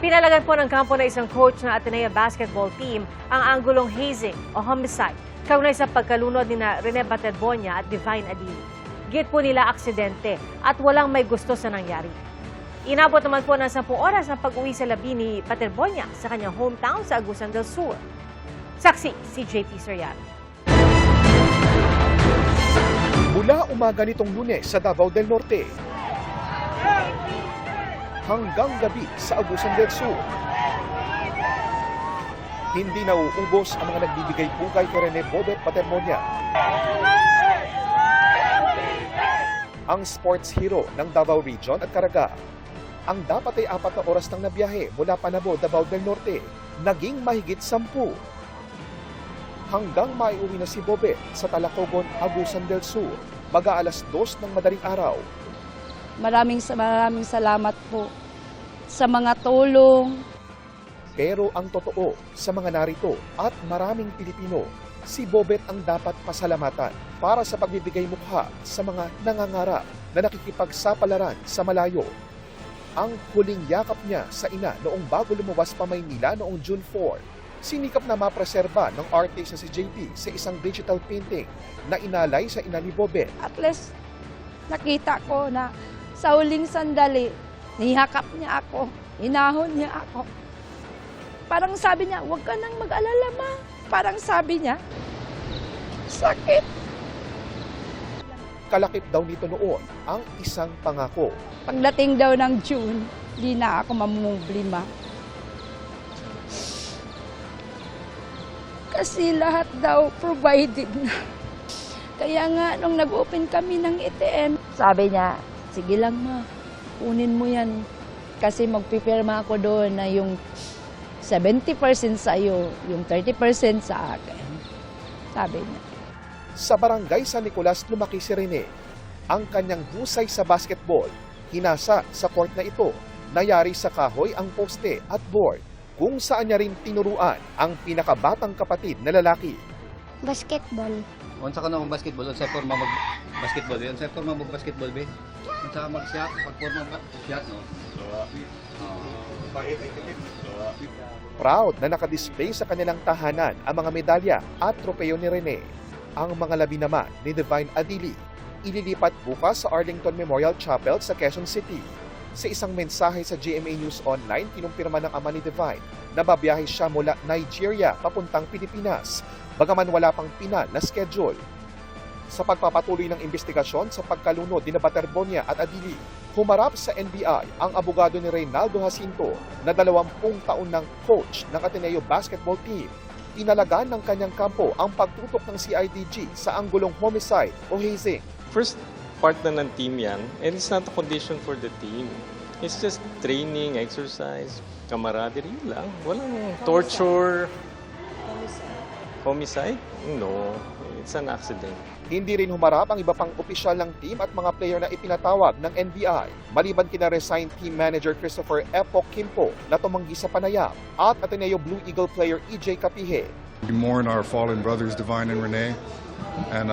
Pinalagan po ng kampo na isang coach ng Ateneo basketball team ang anggulong hazing o homicide kaugnay sa pagkalunod ni Rene Baterbonia at Divine Adili. Git po nila aksidente at walang may gusto sa nangyari. Inabot naman po ng 10 oras ang pag-uwi sa labi ni Baterbonia sa kanyang hometown sa Agusan del Sur. Saksi si JP Soriano. Mula umaga nitong Lunes sa Davao del Norte hanggang gabi sa Agusan del Sur, hindi nauubos ang mga nagbibigay pugay kay Rene Bobet Baterbonia, ang sports hero ng Davao Region at Caraga. Ang dapat ay 4 na oras nang nabiyahe mula Panabo, Davao del Norte, naging mahigit 10. Hanggang maiuwi na si Bobet sa Talacogon, Agusan del Sur, mag-aalas 2 ng madaling araw. Maraming salamat po sa mga tulong. Pero ang totoo sa mga narito at maraming Pilipino, si Bobet ang dapat pasalamatan para sa pagbibigay mukha sa mga nangangarap na nakikipagsapalaran sa malayo. Ang huling yakap niya sa ina noong bago lumuwas pa Maynila noong June 4, sinikap na mapreserba ng artist na si JP sa isang digital painting na inalay sa ina ni Bobet. At least nakita ko na sa huling sandali, nihakap niya ako, hinahon niya ako. Parang sabi niya, huwag ka nang mag-alala, ma. Parang sabi niya, sakit. Kalakip daw nito noon ang isang pangako. Pagdating daw ng June, di na ako mamumblima. Kasi lahat daw provided na. Kaya nga, nung nag-open kami ng ATM, sabi niya, sige lang ma, kunin mo yan. Kasi magpipirma ako doon na yung 70% sa iyo, yung 30% sa akin. Sabi niya. Sa barangay San Nicolas lumaki si Rene. Ang kanyang husay sa basketball, hinasa sa court na ito. Nayari sa kahoy ang poste at board, kung saan niya rin tinuruan ang pinakabatang kapatid na lalaki. Basketball. Unsa ka na mag-basketball, unsa forma mag-basketball, unsa forma mag-basketball be? Unsa mag-shot, pag forma mag-shot no. Proud na nakadisplay sa kanilang tahanan ang mga medalya at tropeo ni Rene. Ang mga labi naman ni Divine Adili, ililipat bukas sa Arlington Memorial Chapel sa Quezon City. Sa isang mensahe sa GMA News Online, kinumpirma ng ama ni Divine na babiyahe siya mula Nigeria papuntang Pilipinas, bagaman wala pang pinal na schedule. Sa pagpapatuloy ng investigasyon sa pagkalunod ni Baterbonia at Adili, humarap sa NBI ang abogado ni Reynaldo Jacinto na 20 taon ng coach ng Ateneo basketball team. Inalagaan ng kanyang kampo ang pagtutok ng CIDG sa anggulong homicide o hazing. First part na ng team yan, and it's not a condition for the team. It's just training, exercise, camaraderie lang. Walang torture. Homicide? No, it's an accident. Hindi rin humarap ang iba pang opisyal ng team at mga player na ipinatawag ng NBI, maliban kina resigned team manager Christopher Epok Kimpo na tumanggi sa panayam at Ateneo Blue Eagle player EJ Capihe. We mourn our fallen brothers, Divine and Rene, and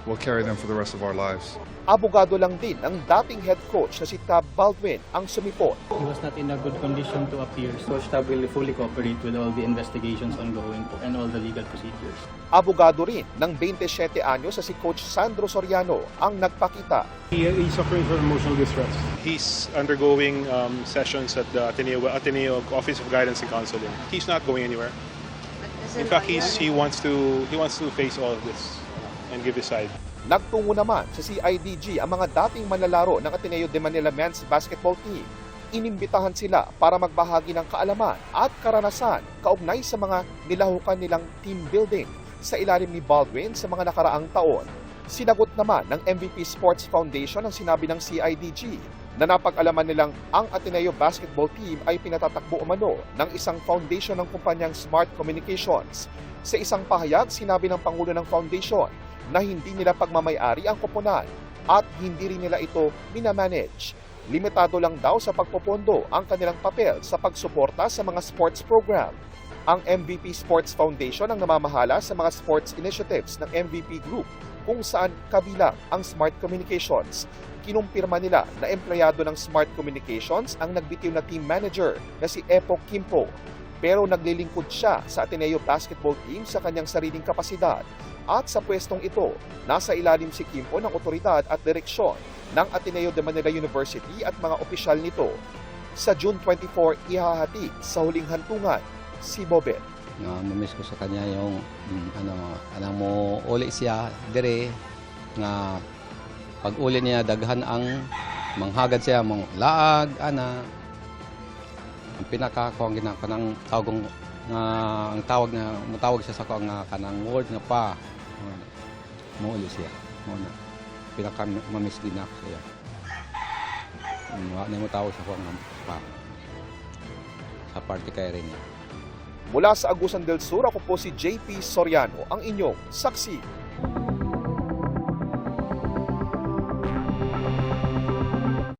we'll carry them for the rest of our lives. Abogado lang din ang dating head coach na si Tab Baldwin ang sumipot. He was not in a good condition to appear. Coach Tab will fully cooperate with all the investigations ongoing and all the legal procedures. Abogado rin ng 27 anyos na si Coach Sandro Soriano ang nagpakita. He's suffering from emotional distress. He's undergoing sessions at the Ateneo Office of Guidance and Counseling. He's not going anywhere. In fact, he wants to face all of this and give his side. Nagtungo naman sa CIDG ang mga dating manlalaro ng Ateneo de Manila Men's Basketball Team. Inimbitahan sila para magbahagi ng kaalaman at karanasan kaugnay sa mga nilahukan nilang team building sa ilalim ni Baldwin sa mga nakaraang taon. Sinagot naman ng MVP Sports Foundation ang sinabi ng CIDG na napag-alaman nilang ang Ateneo Basketball Team ay pinatatakbo umano ng isang foundation ng kumpanyang Smart Communications. Sa isang pahayag, sinabi ng Pangulo ng Foundation na hindi nila pagmamayari ang koponan at hindi rin nila ito minamanage. Limitado lang daw sa pagpopondo ang kanilang papel sa pagsuporta sa mga sports program. Ang MVP Sports Foundation ang namamahala sa mga sports initiatives ng MVP Group kung saan kabilang ang Smart Communications. Kinumpirma nila na empleyado ng Smart Communications ang nagbitiw na team manager na si Epo Kimpo. Pero naglilingkod siya sa Ateneo basketball team sa kanyang sariling kapasidad. At sa pwestong ito, nasa ilalim si Kimpo ng otoridad at direksyon ng Ateneo de Manila University at mga opisyal nito. Sa June 24, ihahatid sa huling hantungan si Bobet. Mamiss ko sa kanya yung anang mo uli siya dire nga pag uli niya daghan ang manghagad siya mong laag ang pinaka ko ang ginang tawagong nga ang tawag na mutawag siya sa ko nga kanang word nga pa mo uli siya mo na pinaka mamiss din ako siya na mo tawag sa ko nga pa sa party kay rin niya. Mula sa Agusan del Sur, ako po si JP Soriano, ang inyong saksi.